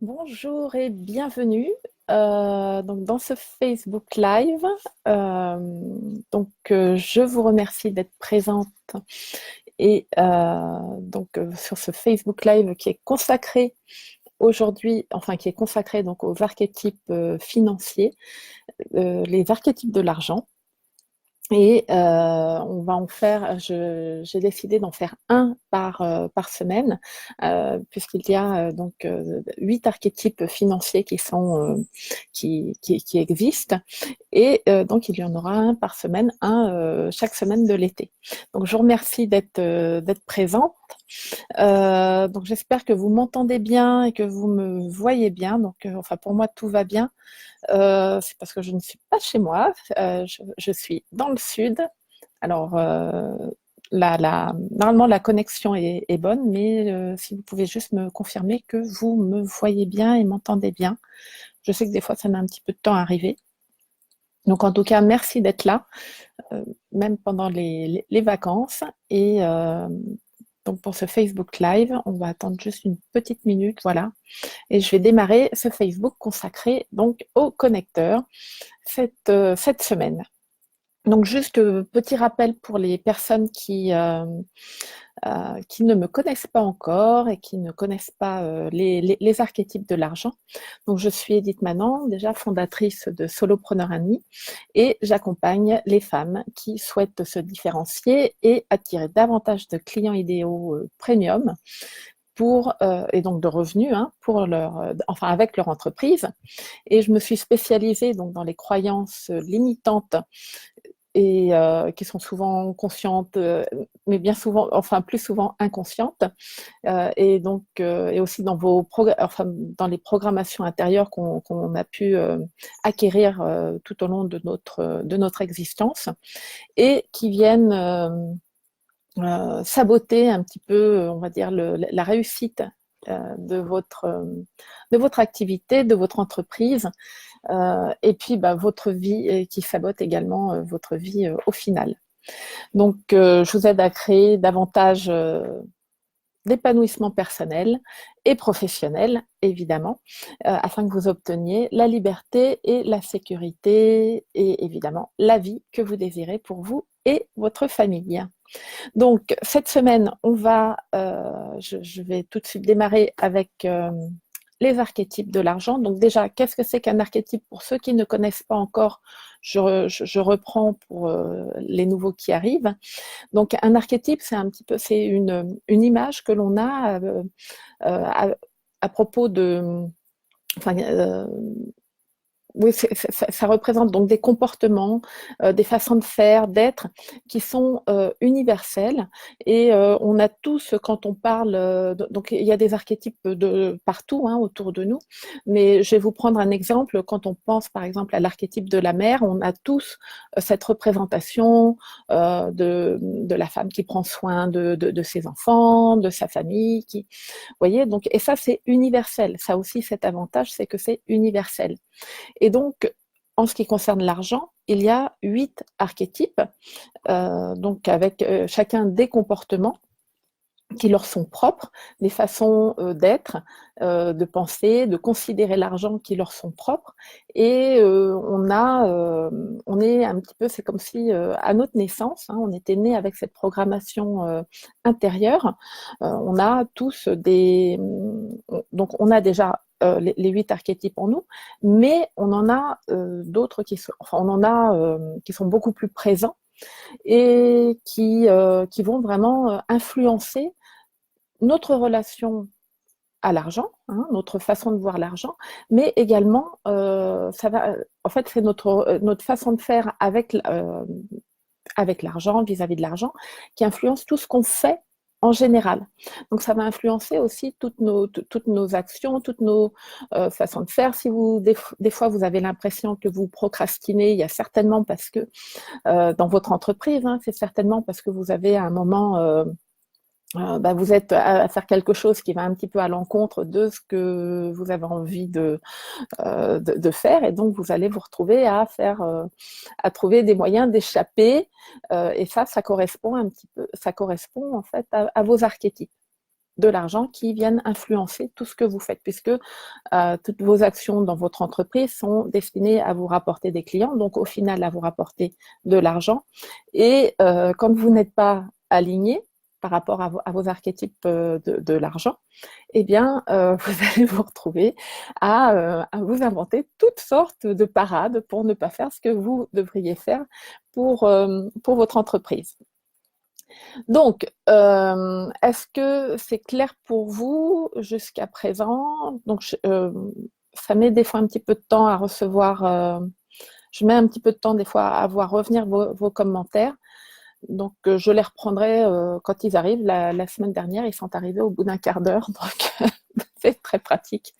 Bonjour et bienvenue donc dans ce Facebook Live. Je vous remercie d'être présente et sur ce Facebook Live qui est consacré aujourd'hui, enfin qui est consacré donc aux archétypes financiers, les archétypes de l'argent. Et on va en faire, j'ai décidé d'en faire un par semaine, puisqu'il y a 8 archétypes financiers qui existent. Et donc, il y en aura un par semaine, un chaque semaine de l'été. Donc, je vous remercie d'être présente. Donc, j'espère que vous m'entendez bien et que vous me voyez bien. Donc, enfin, pour moi, tout va bien. C'est parce que je ne suis pas chez moi, je suis dans le sud. Alors, normalement, la connexion est bonne, mais si vous pouvez juste me confirmer que vous me voyez bien et m'entendez bien. Je sais que des fois, ça met un petit peu de temps à arriver. Donc, en tout cas, merci d'être là, même pendant les vacances. Et donc, pour ce Facebook Live, on va attendre juste une petite minute, voilà. Et je vais démarrer ce Facebook consacré donc aux connecteurs cette semaine. Donc juste petit rappel pour les personnes qui ne me connaissent pas encore et qui ne connaissent pas les archétypes de l'argent. Donc je suis Edith Manan, déjà fondatrice de Solopreneur Me, et j'accompagne les femmes qui souhaitent se différencier et attirer davantage de clients idéaux premium et donc de revenus pour avec leur entreprise. Et je me suis spécialisée donc dans les croyances limitantes et qui sont souvent conscientes, mais bien souvent, enfin plus souvent inconscientes, et aussi dans les programmations intérieures qu'on a pu acquérir tout au long de notre existence, et qui viennent saboter un petit peu, on va dire, la réussite de votre activité, de votre entreprise, et puis votre vie, qui sabote également votre vie au final. Donc, je vous aide à créer davantage d'épanouissement personnel et professionnel, évidemment, afin que vous obteniez la liberté et la sécurité et évidemment la vie que vous désirez pour vous et votre famille. Donc, cette semaine, je vais tout de suite démarrer avec les archétypes de l'argent. Donc déjà, qu'est-ce que c'est qu'un archétype? Pour ceux qui ne connaissent pas encore, je reprends pour les nouveaux qui arrivent. Donc un archétype, c'est une image que l'on a à propos de, enfin, oui, ça représente donc des comportements, des façons de faire, d'être, qui sont universels. Et on a tous, quand on parle, donc il y a des archétypes de partout autour de nous. Mais je vais vous prendre un exemple. Quand on pense par exemple à l'archétype de la mère, on a tous cette représentation de la femme qui prend soin de ses enfants, de sa famille, vous voyez. Donc, et ça, c'est universel. Ça aussi, cet avantage, c'est que c'est universel. Et donc, en ce qui concerne l'argent, il y a 8 archétypes, donc avec chacun des comportements qui leur sont propres, des façons d'être, de penser, de considérer l'argent qui leur sont propres. Et on est un petit peu, c'est comme si à notre naissance, on était né avec cette programmation intérieure. On a tous donc on a déjà les 8 archétypes en nous, mais on en a d'autres qui sont beaucoup plus présents et qui vont vraiment influencer notre relation à l'argent, notre façon de voir l'argent, mais également, en fait, c'est notre façon de faire avec l'argent, vis-à-vis de l'argent, qui influence tout ce qu'on fait en général. Donc, ça va influencer aussi toutes nos actions, toutes nos façons de faire. Si des fois, vous avez l'impression que vous procrastinez, il y a certainement parce que, dans votre entreprise, c'est certainement parce que vous avez à un moment vous êtes à faire quelque chose qui va un petit peu à l'encontre de ce que vous avez envie de faire, et donc vous allez vous retrouver à trouver des moyens d'échapper, et ça correspond un petit peu, ça correspond en fait à vos archétypes. de l'argent qui viennent influencer tout ce que vous faites, puisque toutes vos actions dans votre entreprise sont destinées à vous rapporter des clients, donc au final à vous rapporter de l'argent. Et quand vous n'êtes pas aligné par rapport à vos archétypes de l'argent, eh bien, vous allez vous retrouver à vous inventer toutes sortes de parades pour ne pas faire ce que vous devriez faire pour votre entreprise. Donc, est-ce que c'est clair pour vous jusqu'à présent? Donc, ça met des fois un petit peu de temps à recevoir, je mets un petit peu de temps des fois à voir revenir vos commentaires. Donc, je les reprendrai quand ils arrivent. La semaine dernière, ils sont arrivés au bout d'un quart d'heure, donc c'est très pratique.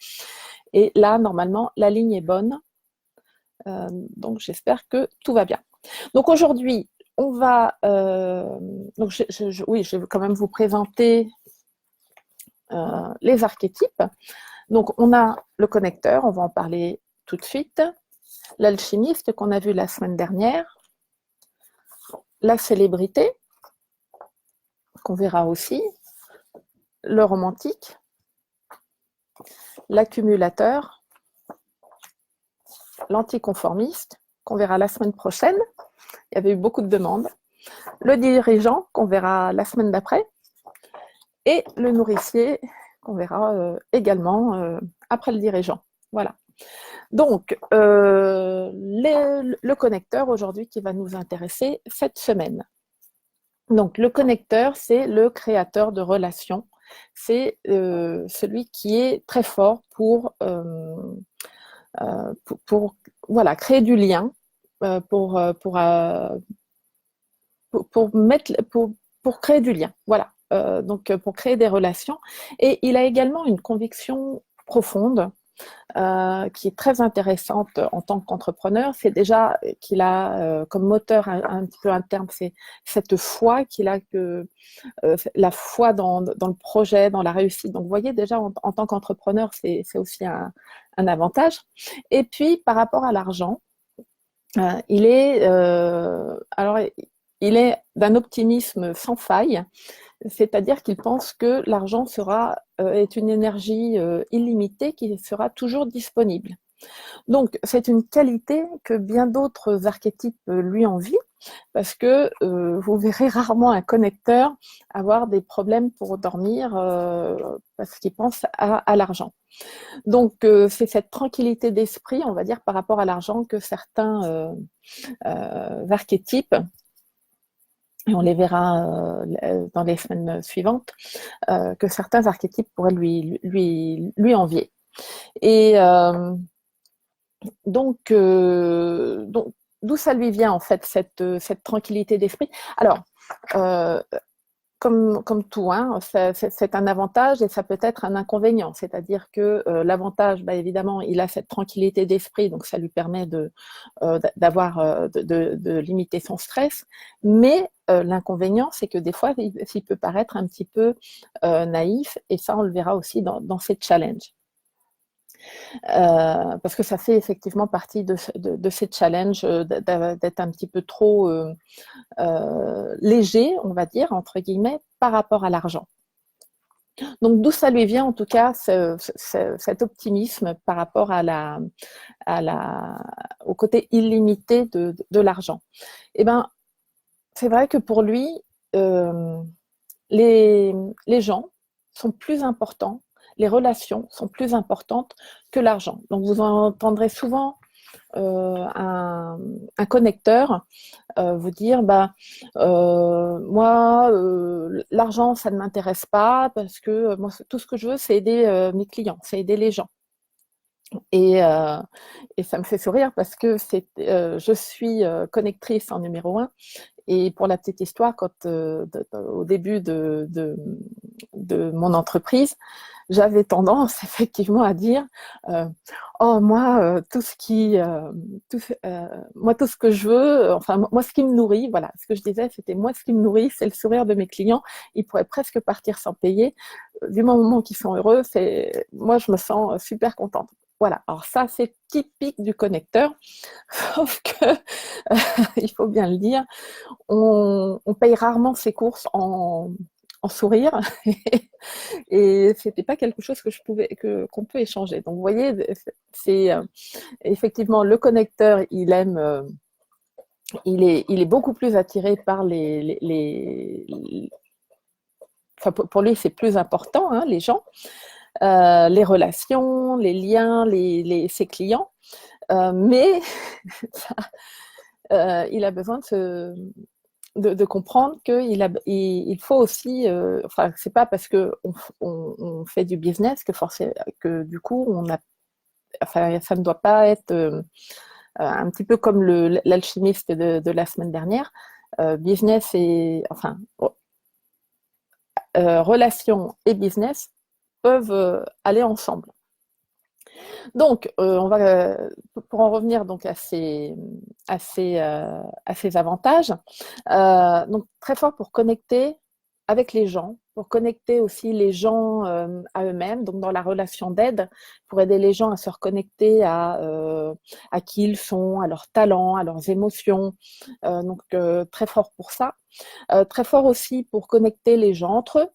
Et là, normalement, la ligne est bonne. Donc, j'espère que tout va bien. Donc, aujourd'hui, on va... donc, oui, je vais quand même vous présenter les archétypes. Donc, on a le connecteur, on va en parler tout de suite. L'alchimiste qu'on a vu la semaine dernière. La célébrité, qu'on verra aussi. Le romantique. L'accumulateur. L'anticonformiste, qu'on verra la semaine prochaine. Il y avait eu beaucoup de demandes. Le dirigeant, qu'on verra la semaine d'après. Et le nourricier, qu'on verra également après le dirigeant. Voilà. Donc, le connecteur aujourd'hui qui va nous intéresser cette semaine. Donc, le connecteur, c'est le créateur de relations. C'est celui qui est très fort pour voilà, créer du lien, pour créer du lien. Voilà. Donc, pour créer des relations. Et il a également une conviction profonde qui est très intéressante en tant qu'entrepreneur. C'est déjà qu'il a comme moteur un petit peu interne, c'est cette foi qu'il a, la foi dans le projet, dans la réussite. Donc, vous voyez, déjà, en tant qu'entrepreneur, c'est aussi un avantage. Et puis, par rapport à l'argent, il est d'un optimisme sans faille, c'est-à-dire qu'il pense que l'argent est une énergie illimitée qui sera toujours disponible. Donc, c'est une qualité que bien d'autres archétypes lui envient, parce que vous verrez rarement un connecteur avoir des problèmes pour dormir parce qu'il pense à l'argent. Donc, c'est cette tranquillité d'esprit, on va dire, par rapport à l'argent que certains archétypes, et on les verra dans les semaines suivantes, que certains archétypes pourraient lui envier. Et donc, d'où ça lui vient en fait cette tranquillité d'esprit? Alors, comme tout, hein, c'est un avantage et ça peut être un inconvénient. C'est-à-dire que l'avantage, évidemment, il a cette tranquillité d'esprit, donc ça lui permet de limiter son stress. Mais l'inconvénient, c'est que des fois, il peut paraître un petit peu naïf, et ça, on le verra aussi dans ces challenges. Parce que ça fait effectivement partie de ces challenges d'être un petit peu trop léger, on va dire, entre guillemets, par rapport à l'argent. Donc, d'où ça lui vient, en tout cas, cet optimisme par rapport au côté illimité de l'argent. Eh bien, c'est vrai que pour lui, les gens sont plus importants, les relations sont plus importantes que l'argent. Donc, vous entendrez souvent un connecteur vous dire moi l'argent ça ne m'intéresse pas parce que moi tout ce que je veux c'est aider mes clients, c'est aider les gens. Et ça me fait sourire parce que je suis connectrice en numéro 1. Et pour la petite histoire, au début de mon entreprise, j'avais tendance effectivement à dire moi tout ce que je veux, enfin moi ce qui me nourrit, voilà, ce que je disais, c'était moi ce qui me nourrit, c'est le sourire de mes clients. Ils pourraient presque partir sans payer. Du moment qu'ils sont heureux, moi je me sens super contente. Voilà, alors ça c'est typique du connecteur, sauf que il faut bien le dire, on paye rarement ses courses en en sourire et c'était pas quelque chose que qu'on peut échanger. Donc vous voyez, c'est effectivement le connecteur, il est beaucoup plus attiré par enfin, pour lui c'est plus important, hein, les gens, les relations, les liens, ses clients, mais il a besoin de comprendre qu'il faut aussi, enfin, c'est pas parce qu'on fait du business que du coup, enfin, ça ne doit pas être un petit peu comme l'alchimiste de la semaine dernière. Business et, enfin, relation et business peuvent aller ensemble. Donc, pour en revenir donc à ces avantages, donc très fort pour connecter avec les gens, pour connecter aussi les gens à eux-mêmes, donc dans la relation d'aide, pour aider les gens à se reconnecter à qui ils sont, à leurs talents, à leurs émotions. Donc, très fort pour ça. Très fort aussi pour connecter les gens entre eux.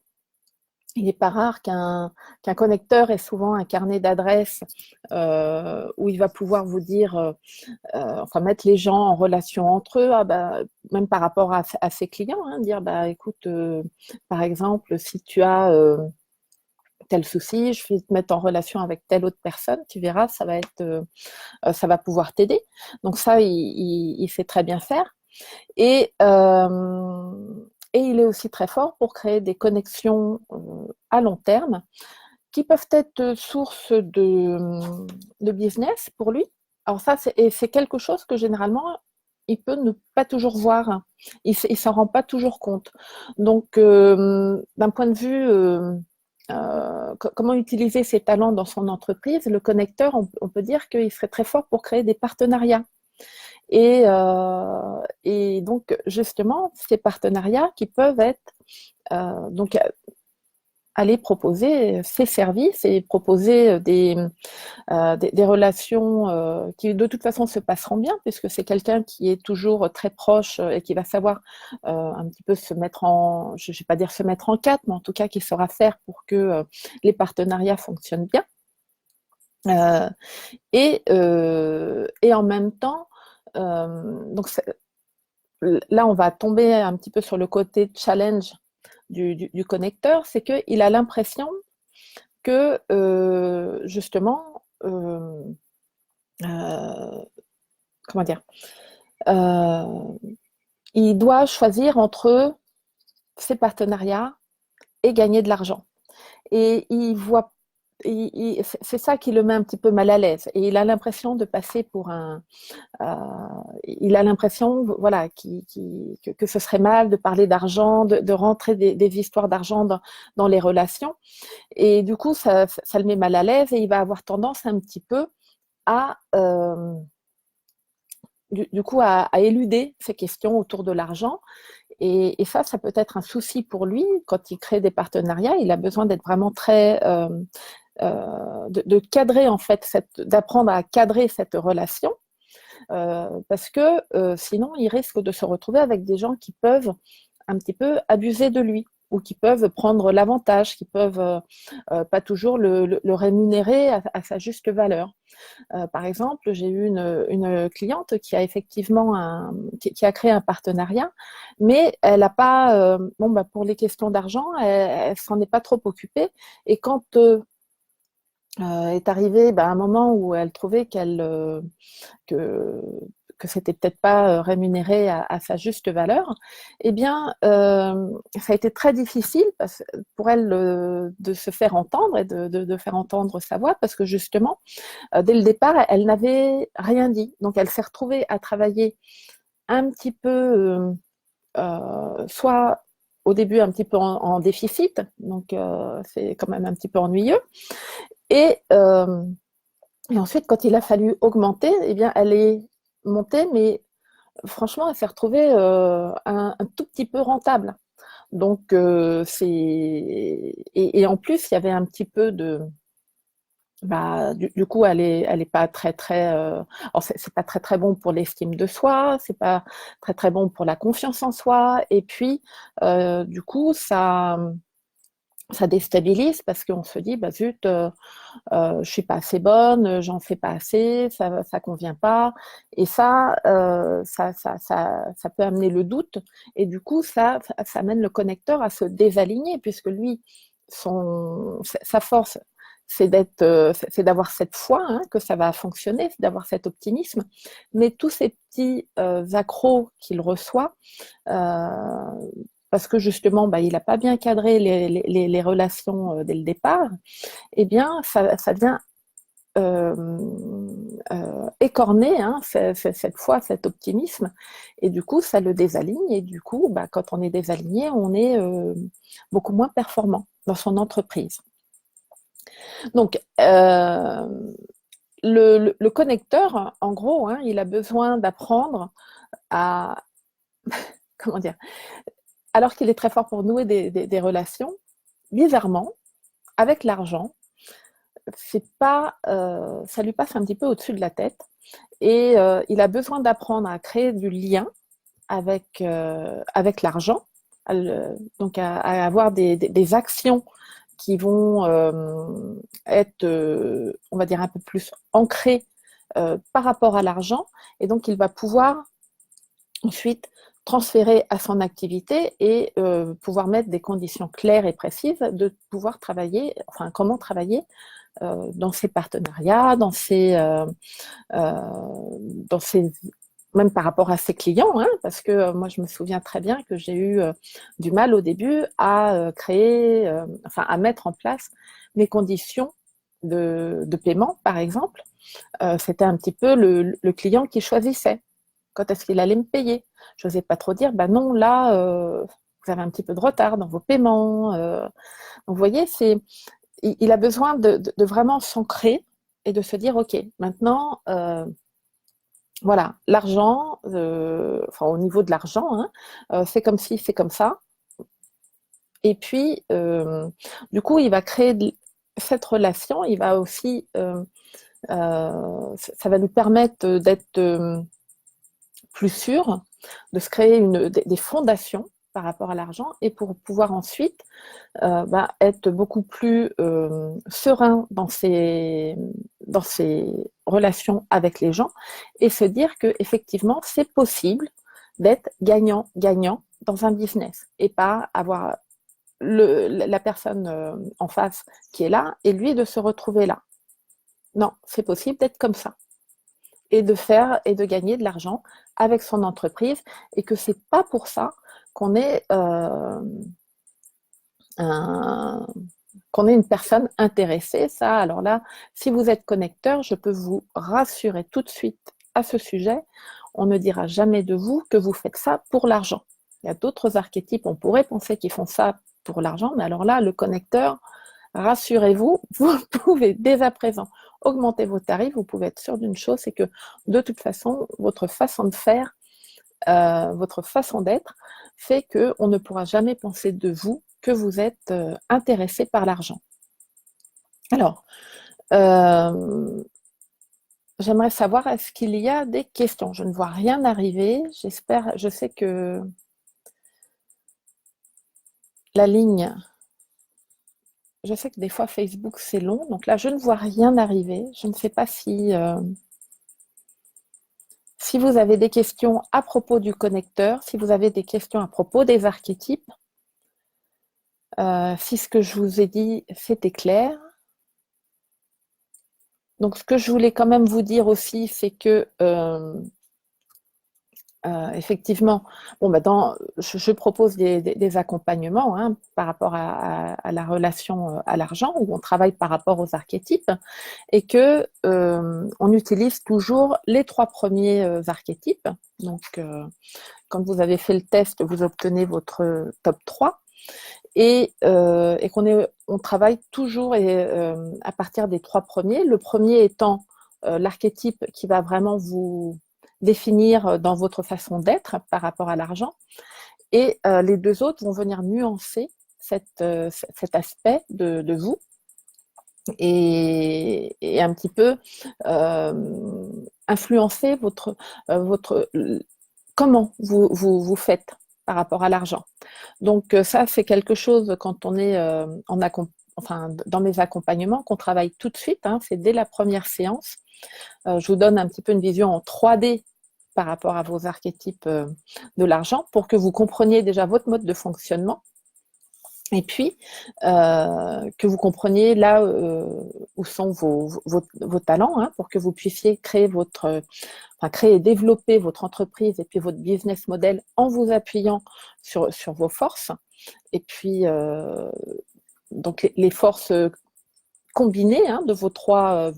Il n'est pas rare qu'un connecteur ait souvent un carnet d'adresses où il va pouvoir vous dire, enfin mettre les gens en relation entre eux, même par rapport à ses clients, hein, dire écoute, par exemple, si tu as tel souci, je vais te mettre en relation avec telle autre personne, tu verras, ça va pouvoir t'aider. Donc ça, il sait très bien faire. Et il est aussi très fort pour créer des connexions à long terme qui peuvent être source de business pour lui. Alors ça, c'est quelque chose que généralement, il peut ne pas toujours voir. Il ne s'en rend pas toujours compte. Donc, d'un point de vue comment utiliser ses talents dans son entreprise, le connecteur, on peut dire qu'il serait très fort pour créer des partenariats. Et donc, justement, ces partenariats qui peuvent être donc aller proposer ses services et proposer des relations qui de toute façon se passeront bien, puisque c'est quelqu'un qui est toujours très proche et qui va savoir un petit peu se mettre je ne vais pas dire se mettre en quatre, mais en tout cas qui saura faire pour que les partenariats fonctionnent bien. Et en même temps, donc là, on va tomber un petit peu sur le côté challenge du connecteur, c'est qu'il a l'impression que justement, comment dire, il doit choisir entre ses partenariats et gagner de l'argent. Et c'est ça qui le met un petit peu mal à l'aise. Et il a l'impression de passer pour il a l'impression, voilà, que ce serait mal de parler d'argent, de rentrer des histoires d'argent dans les relations. Et du coup, ça le met mal à l'aise et il va avoir tendance un petit peu à du coup à éluder ces questions autour de l'argent. Et ça peut être un souci pour lui quand il crée des partenariats. Il a besoin d'être vraiment très de cadrer en fait d'apprendre à cadrer cette relation. Parce que sinon, il risque de se retrouver avec des gens qui peuvent un petit peu abuser de lui ou qui peuvent prendre l'avantage, qui peuvent pas toujours le rémunérer à sa juste valeur. Par exemple, j'ai eu une cliente qui a effectivement qui a créé un partenariat, mais elle n'a pas, pour les questions d'argent, elle s'en est pas trop occupée. Et quand est arrivé un moment où elle trouvait que c'était peut-être pas rémunéré à sa juste valeur, eh bien, ça a été très difficile pour elle de se faire entendre et de faire entendre sa voix, parce que justement, dès le départ, elle n'avait rien dit. Donc, elle s'est retrouvée à travailler un petit peu, soit au début un petit peu en déficit, donc c'est quand même un petit peu ennuyeux, et ensuite, quand il a fallu augmenter, eh bien, elle est montée, mais franchement, elle s'est retrouvée un tout petit peu rentable. Donc, et en plus, il y avait un petit peu bah, du coup, elle est pas très très. Alors c'est pas très très bon pour l'estime de soi, c'est pas très très bon pour la confiance en soi. Et puis, du coup, ça déstabilise parce qu'on se dit, bah zut, je suis pas assez bonne, j'en fais pas assez, ça convient pas. Et ça peut amener le doute. Et du coup, ça amène le connecteur à se désaligner puisque lui, sa force, c'est d'avoir cette foi hein, que ça va fonctionner, c'est d'avoir cet optimisme. Mais tous ces petits accros qu'il reçoit, euh, parce que justement, bah, il n'a pas bien cadré les relations dès le départ, eh bien, ça devient écorné, hein, cette foi, cet optimisme, et du coup, ça le déaligne, et du coup, bah, quand on est désaligné, on est beaucoup moins performant dans son entreprise. Donc, le connecteur, en gros, hein, il a besoin d'apprendre à, comment dire, alors qu'il est très fort pour nouer des relations, bizarrement, avec l'argent, c'est pas, ça lui passe un petit peu au-dessus de la tête. Et il a besoin d'apprendre à créer du lien avec l'argent, donc à avoir des actions qui vont être, on va dire, un peu plus ancrées par rapport à l'argent. Et donc, il va pouvoir ensuite transférer à son activité et pouvoir mettre des conditions claires et précises de pouvoir travailler, enfin, comment travailler dans ses partenariats, dans ses même par rapport à ses clients, hein, parce que moi je me souviens très bien que j'ai eu du mal au début à créer, enfin à mettre en place mes conditions de paiement, par exemple. C'était un petit peu le client qui choisissait quand est-ce qu'il allait me payer. Je n'osais pas trop dire, bah non, là, vous avez un petit peu de retard dans vos paiements. Donc vous voyez, il a besoin de vraiment s'ancrer et de se dire, ok, maintenant, voilà, l'argent, enfin au niveau de l'argent, hein, c'est comme ci, c'est comme ça. Et puis, du coup, il va créer cette relation, il va aussi, ça va lui permettre d'être plus sûr, de se créer des fondations par rapport à l'argent et pour pouvoir ensuite être beaucoup plus serein dans ses relations avec les gens et se dire que effectivement c'est possible d'être gagnant-gagnant dans un business et pas avoir la personne en face qui est là et lui de se retrouver là. Non, c'est possible d'être comme ça et de faire et de gagner de l'argent avec son entreprise et que c'est pas pour ça qu'on est un, qu'on est une personne intéressée. Ça, alors là, si vous êtes connecteur, je peux vous rassurer tout de suite à ce sujet. On ne dira jamais de vous que vous faites ça pour l'argent. Il y a d'autres archétypes, on pourrait penser qu'ils font ça pour l'argent, mais alors là, le connecteur, rassurez-vous, vous pouvez dès à présent augmenter vos tarifs. Vous pouvez être sûr d'une chose, c'est que de toute façon, votre façon de faire, votre façon d'être, fait qu'on ne pourra jamais penser de vous que vous êtes intéressé par l'argent. Alors, j'aimerais savoir, est-ce qu'il y a des questions? Je ne vois rien arriver. J'espère, je sais que la ligne, je sais que des fois Facebook c'est long, donc là je ne vois rien arriver. Je ne sais pas si vous avez des questions à propos du connecteur, si vous avez des questions à propos des archétypes, si ce que je vous ai dit c'était clair. Donc, ce que je voulais quand même vous dire aussi, c'est que effectivement, bon, bah je propose des accompagnements hein, par rapport à la relation à l'argent, où on travaille par rapport aux archétypes, et que on utilise toujours les 3 premiers archétypes. Donc, quand vous avez fait le test, vous obtenez votre top 3. Et on travaille toujours à partir des 3 premiers. Le premier étant l'archétype qui va vraiment vous définir dans votre façon d'être par rapport à l'argent. Et les 2 autres vont venir nuancer cet aspect de vous. et un petit peu influencer votre comment vous faites par rapport à l'argent. Donc ça, c'est quelque chose quand on est enfin, dans mes accompagnements qu'on travaille tout de suite, hein, c'est dès la première séance. Je vous donne un petit peu une vision en 3D par rapport à vos archétypes de l'argent pour que vous compreniez déjà votre mode de fonctionnement et puis que vous compreniez là où sont vos talents, hein, pour que vous puissiez créer créer et développer votre entreprise et puis votre business model en vous appuyant sur vos forces. Et puis, donc les forces combinées, hein, de vos 3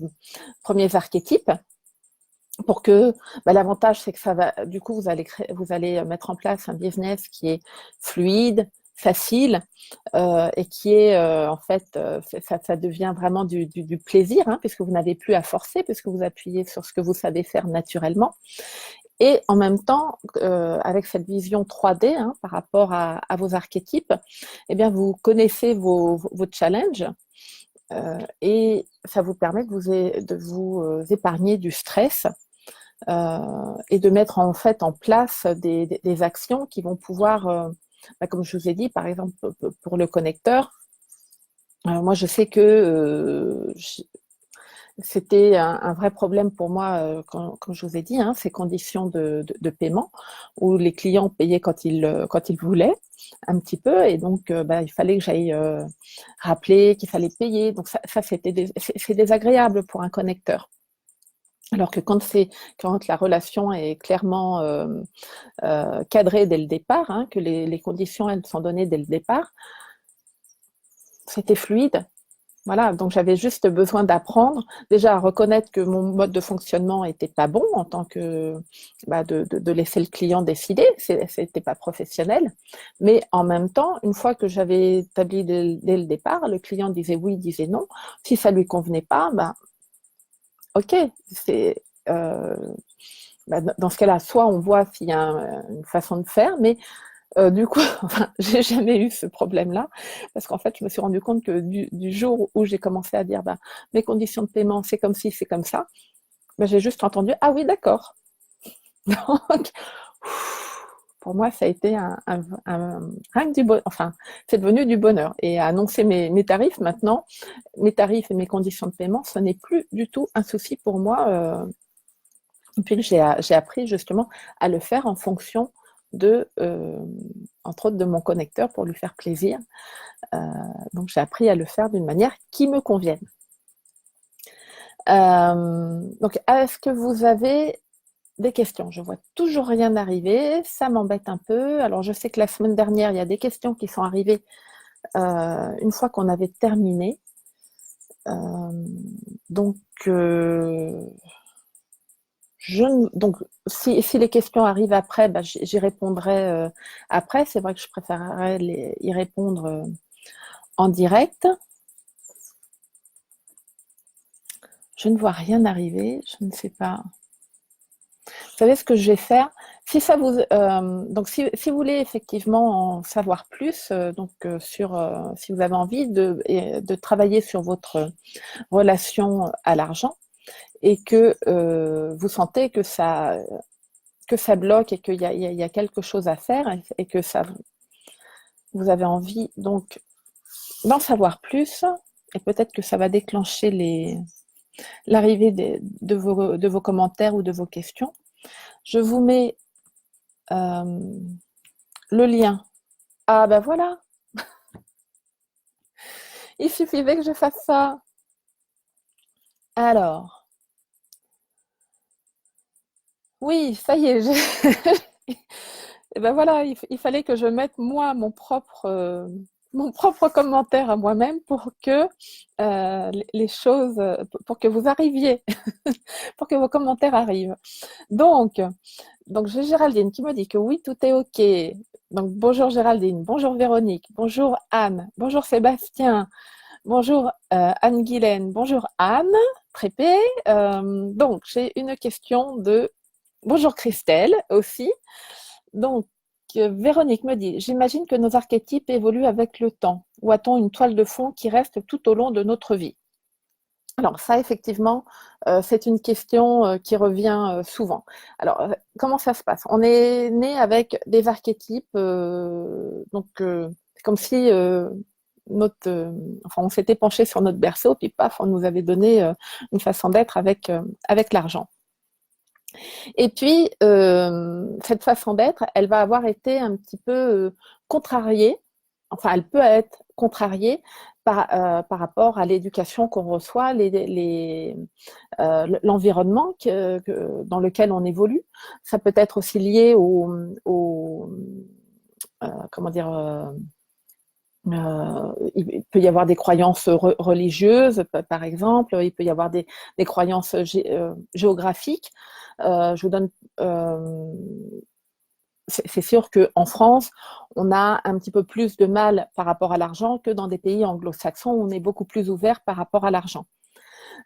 premiers archétypes, pour que l'avantage, c'est que ça va, du coup, vous allez mettre en place un business qui est fluide, facile, et qui est en fait, ça devient vraiment du plaisir, hein, puisque vous n'avez plus à forcer, puisque vous appuyez sur ce que vous savez faire naturellement. Et en même temps, avec cette vision 3D, hein, par rapport à vos archétypes, eh bien, vous connaissez vos challenges, et ça vous permet de vous épargner du stress, et de mettre en fait en place des actions qui vont pouvoir, comme je vous ai dit, par exemple pour le connecteur, moi je sais que c'était un vrai problème pour moi, comme je vous ai dit, hein, ces conditions de paiement où les clients payaient quand ils voulaient un petit peu, et donc il fallait que j'aille rappeler qu'il fallait payer. Donc ça c'est désagréable pour un connecteur. Alors que quand la relation est clairement cadrée dès le départ, hein, que les conditions elles sont données dès le départ, c'était fluide. Voilà, donc j'avais juste besoin d'apprendre déjà à reconnaître que mon mode de fonctionnement était pas bon en tant que de laisser le client décider, c'était pas professionnel. Mais en même temps, une fois que j'avais établi dès le départ, le client disait oui, disait non. Si ça lui convenait pas, ok, c'est dans ce cas-là, soit on voit s'il y a une façon de faire, mais du coup, enfin, j'ai jamais eu ce problème-là, parce qu'en fait, je me suis rendu compte que du jour où j'ai commencé à dire, mes conditions de paiement, c'est comme ci, c'est comme ça, j'ai juste entendu, ah oui, d'accord. Donc, pour moi, ça a été rien que du bonheur. Enfin, c'est devenu du bonheur. Et annoncer mes tarifs maintenant, mes tarifs et mes conditions de paiement, ce n'est plus du tout un souci pour moi. Puis j'ai appris justement à le faire en fonction entre autres, de mon connecteur pour lui faire plaisir. Donc j'ai appris à le faire d'une manière qui me convienne. Donc est-ce que vous avez des questions? Je vois toujours rien arriver, ça m'embête un peu. Alors je sais que la semaine dernière, il y a des questions qui sont arrivées une fois qu'on avait terminé. Donc donc, si les questions arrivent après, j'y répondrai après. C'est vrai que je préférerais y répondre en direct. Je ne vois rien arriver, je ne sais pas. Vous savez ce que je vais faire? Si ça vous, donc si vous voulez effectivement en savoir plus, si vous avez envie de travailler sur votre relation à l'argent et que vous sentez que ça bloque et qu'il y a quelque chose à faire et que vous avez envie donc d'en savoir plus, et peut-être que ça va déclencher l'arrivée de vos commentaires ou de vos questions. Je vous mets le lien. Ah ben voilà, il suffisait que je fasse ça. Alors, oui, ça y est, et ben voilà, il fallait que je mette moi mon propre commentaire à moi-même pour que les choses, pour que vous arriviez, pour que vos commentaires arrivent. Donc j'ai Géraldine qui me dit que oui, tout est OK. Donc bonjour Géraldine, bonjour Véronique, bonjour Anne, bonjour Sébastien, bonjour Anne-Guylaine, bonjour Anne Trépé. Donc j'ai une question de bonjour Christelle aussi. Donc Véronique me dit, j'imagine que nos archétypes évoluent avec le temps. Ou a-t-on une toile de fond qui reste tout au long de notre vie? Alors ça, effectivement, c'est une question qui revient souvent. Alors, comment ça se passe? On est né avec des archétypes, donc c'est comme si enfin, on s'était penché sur notre berceau, puis paf, on nous avait donné une façon d'être avec l'argent. Et puis, cette façon d'être, elle va avoir été un petit peu contrariée, enfin, elle peut être contrariée par rapport à l'éducation qu'on reçoit, l'environnement dans lequel on évolue. Ça peut être aussi lié comment dire, il peut y avoir des croyances religieuses, par exemple, il peut y avoir des croyances géographiques. Je vous donne c'est sûr qu'en France, on a un petit peu plus de mal par rapport à l'argent que dans des pays anglo-saxons où on est beaucoup plus ouvert par rapport à l'argent,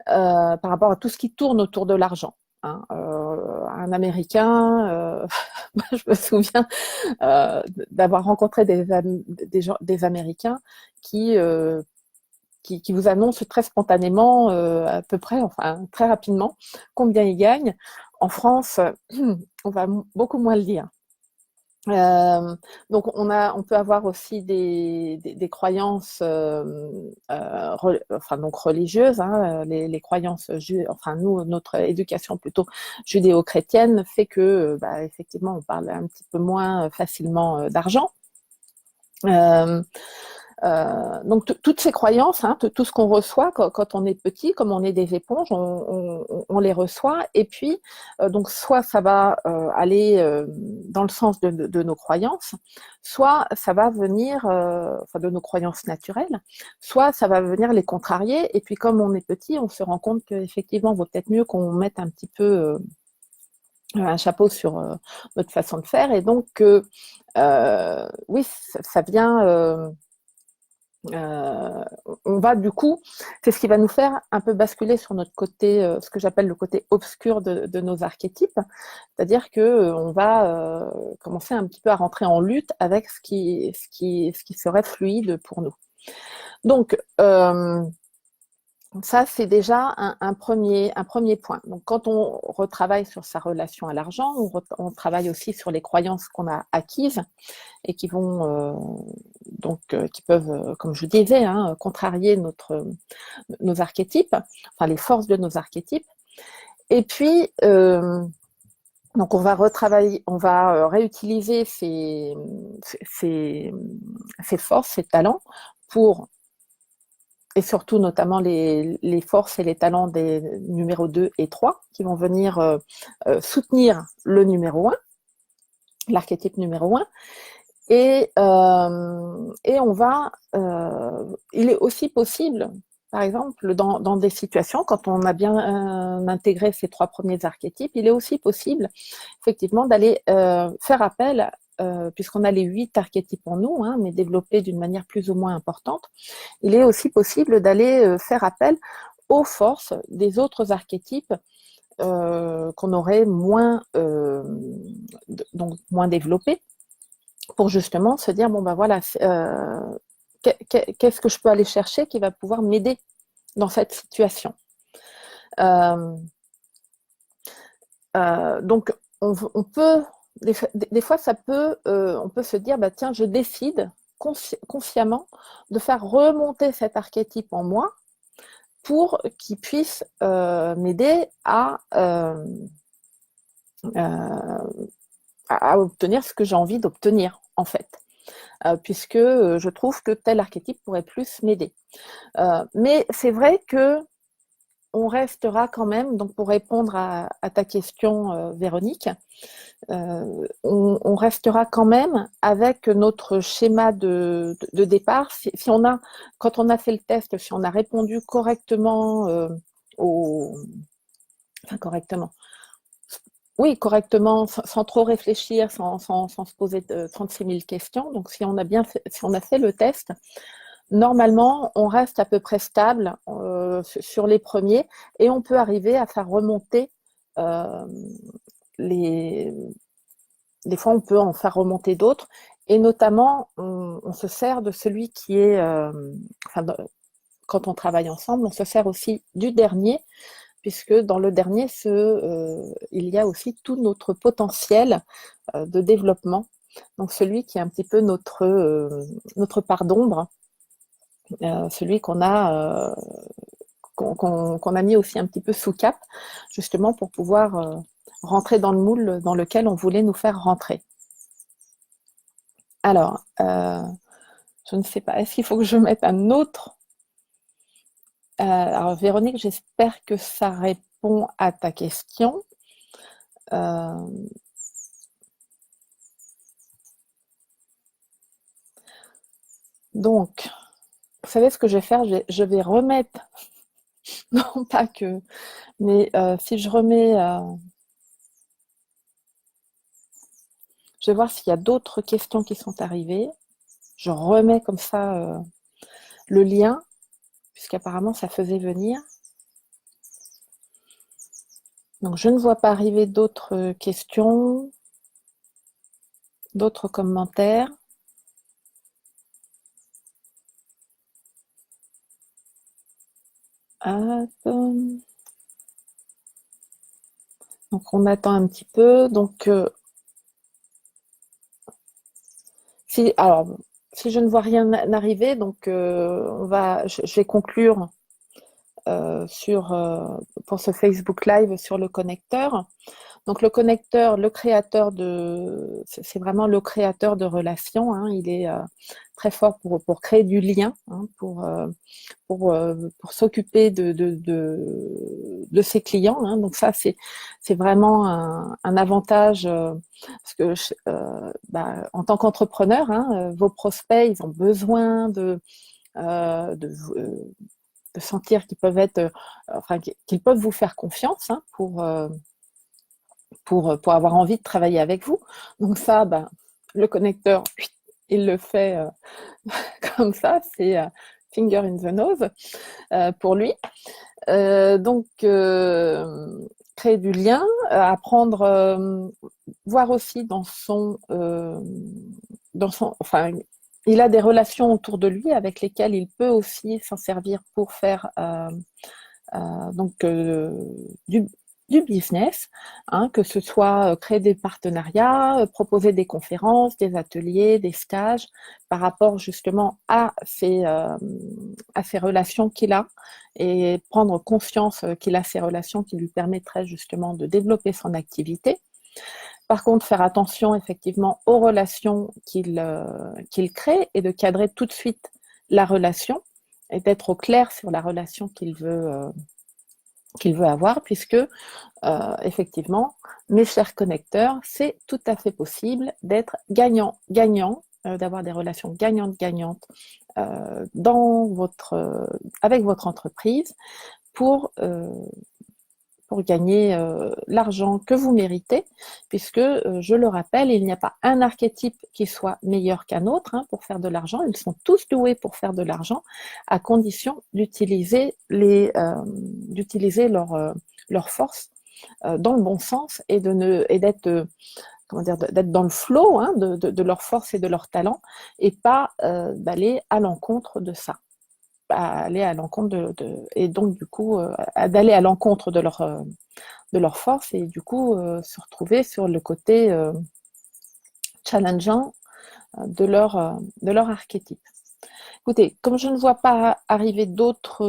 par rapport à tout ce qui tourne autour de l'argent. Hein. Un Américain, je me souviens d'avoir rencontré des Américains qui, qui vous annoncent très spontanément, à peu près, enfin très rapidement, combien ils gagnent. En France, on va beaucoup moins le dire. Donc on peut avoir aussi des croyances enfin donc religieuses, hein, les croyances enfin nous notre éducation plutôt judéo-chrétienne fait que bah, effectivement on parle un petit peu moins facilement d'argent. Euh, donc toutes ces croyances, hein, tout ce qu'on reçoit quand on est petit, comme on est des éponges, on les reçoit. Et puis, donc soit ça va aller dans le sens de nos croyances, soit ça va venir, enfin de nos croyances naturelles, soit ça va venir les contrarier. Et puis comme on est petit, on se rend compte qu'effectivement, il vaut peut-être mieux qu'on mette un petit peu un chapeau sur notre façon de faire. Et donc, oui, ça vient. Euh, on va du coup, c'est ce qui va nous faire un peu basculer sur notre côté, ce que j'appelle le côté obscur de nos archétypes, c'est-à-dire que on va commencer un petit peu à rentrer en lutte avec ce qui serait fluide pour nous. Donc, ça, c'est déjà un premier point. Donc, quand on retravaille sur sa relation à l'argent, on travaille aussi sur les croyances qu'on a acquises et qui vont qui peuvent, comme je disais, hein, contrarier nos archétypes, enfin les forces de nos archétypes. Et puis, donc on va retravailler, on va réutiliser ces forces, ces talents pour et surtout notamment les forces et les talents des numéros 2 et 3 qui vont venir soutenir le numéro 1, l'archétype numéro 1. Et on va, il est aussi possible, par exemple, dans des situations, quand on a bien intégré ces 3 premiers archétypes, il est aussi possible, effectivement, d'aller faire appel, puisqu'on a les 8 archétypes en nous, hein, mais développés d'une manière plus ou moins importante, il est aussi possible d'aller faire appel aux forces des autres archétypes qu'on aurait donc moins développés, pour justement se dire, bon ben voilà, qu'est-ce que je peux aller chercher qui va pouvoir m'aider dans cette situation. Donc, on peut, des fois, ça peut, on peut se dire, bah, tiens, je décide consciemment de faire remonter cet archétype en moi pour qu'il puisse m'aider à obtenir ce que j'ai envie d'obtenir, en fait. Puisque je trouve que tel archétype pourrait plus m'aider. Mais c'est vrai que on restera quand même, donc pour répondre à ta question, Véronique, on restera quand même avec notre schéma de départ. Si on a, quand on a fait le test, si on a répondu correctement enfin correctement, oui, correctement, sans trop réfléchir, sans se poser 36 000 questions. Donc, si on a fait le test, normalement, on reste à peu près stable sur les premiers et on peut arriver à faire remonter euh, les. Des fois, on peut en faire remonter d'autres et notamment, on se sert de celui qui est, enfin, quand on travaille ensemble, on se sert aussi du dernier, puisque dans le dernier, il y a aussi tout notre potentiel de développement. Donc celui qui est un petit peu notre part d'ombre, celui qu'on a mis aussi un petit peu sous cap, justement pour pouvoir rentrer dans le moule dans lequel on voulait nous faire rentrer. Alors, je ne sais pas, est-ce qu'il faut que je mette un autre alors Véronique, j'espère que ça répond à ta question. Donc, vous savez ce que je vais faire? Je vais remettre, non pas que, mais si je remets, je vais voir s'il y a d'autres questions qui sont arrivées. Je remets comme ça le lien, puisqu'apparemment ça faisait venir. Donc, je ne vois pas arriver d'autres questions, d'autres commentaires. Donc, on attend un petit peu. Donc, si je ne vois rien arriver, donc je vais conclure pour ce Facebook Live sur le connecteur. Donc le connecteur, c'est vraiment le créateur de relations. Hein, il est très fort pour créer du lien, hein, pour s'occuper de ses clients. Hein. Donc ça, c'est vraiment un avantage parce que en tant qu'entrepreneur, hein, vos prospects, ils ont besoin euh, de, de sentir qu'ils peuvent qu'ils peuvent vous faire confiance, hein, pour avoir envie de travailler avec vous. Donc ça, le connecteur, il le fait comme ça, c'est finger in the nose pour lui. Donc, créer du lien, apprendre, voir aussi enfin, il a des relations autour de lui avec lesquelles il peut aussi s'en servir pour faire du business, hein, que ce soit créer des partenariats, proposer des conférences, des ateliers, des stages par rapport justement à ces relations qu'il a et prendre conscience qu'il a ces relations qui lui permettraient justement de développer son activité. Par contre, faire attention effectivement aux relations qu'il crée et de cadrer tout de suite la relation et d'être au clair sur la relation qu'il veut avoir, puisque effectivement, mes chers connecteurs, c'est tout à fait possible d'être gagnant-gagnant, d'avoir des relations gagnantes-gagnantes avec votre entreprise pour gagner l'argent que vous méritez, puisque, je le rappelle, il n'y a pas un archétype qui soit meilleur qu'un autre, hein, pour faire de l'argent. Ils sont tous doués pour faire de l'argent, à condition d'utiliser leur force dans le bon sens et d'être d'être dans le flow, hein, de leur force et de leur talent, et pas d'aller à l'encontre de ça. Aller à l'encontre et donc du coup d'aller à l'encontre de leur force et du coup se retrouver sur le côté challengeant de leur archétype. Écoutez, comme je ne vois pas arriver d'autres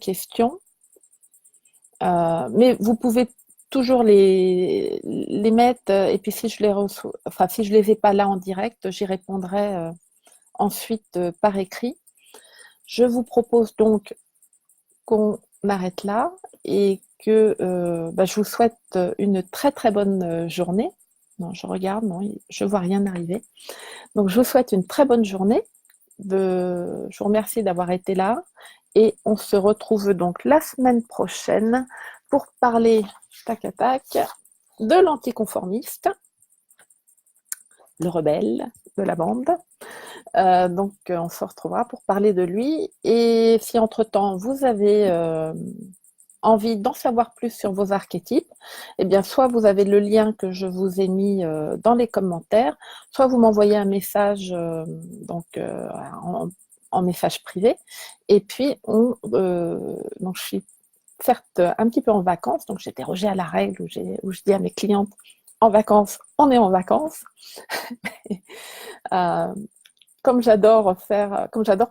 questions, mais vous pouvez toujours les mettre et puis si je les ai pas là en direct, j'y répondrai ensuite par écrit. Je vous propose donc qu'on arrête là et que je vous souhaite une très très bonne journée. Non, je regarde, non, je vois rien arriver. Donc je vous souhaite une très bonne journée. Je vous remercie d'avoir été là et on se retrouve donc la semaine prochaine pour parler, tac à tac, de l'anticonformiste, le rebelle de la bande. Donc, on se retrouvera pour parler de lui. Et si entre-temps, vous avez envie d'en savoir plus sur vos archétypes, eh bien, soit vous avez le lien que je vous ai mis dans les commentaires, soit vous m'envoyez un message en message privé. Et puis, donc je suis certes un petit peu en vacances, donc j'ai dérogé à la règle où je dis à mes clientes, en vacances, on est en vacances. euh, comme j'adore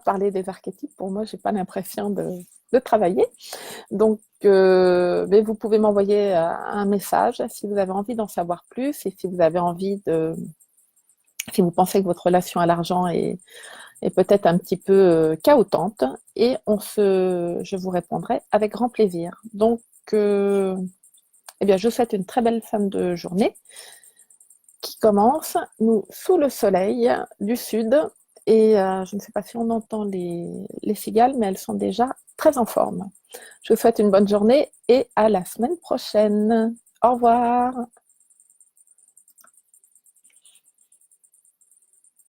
parler des archétypes, pour moi, j'ai pas l'impression de travailler. Donc, mais vous pouvez m'envoyer un message si vous avez envie d'en savoir plus et si vous avez envie si vous pensez que votre relation à l'argent est peut-être un petit peu chaotante, et je vous répondrai avec grand plaisir. Donc, eh bien, je vous souhaite une très belle fin de journée qui commence, nous, sous le soleil du sud. Et je ne sais pas si on entend les cigales, mais elles sont déjà très en forme. Je vous souhaite une bonne journée et à la semaine prochaine. Au revoir.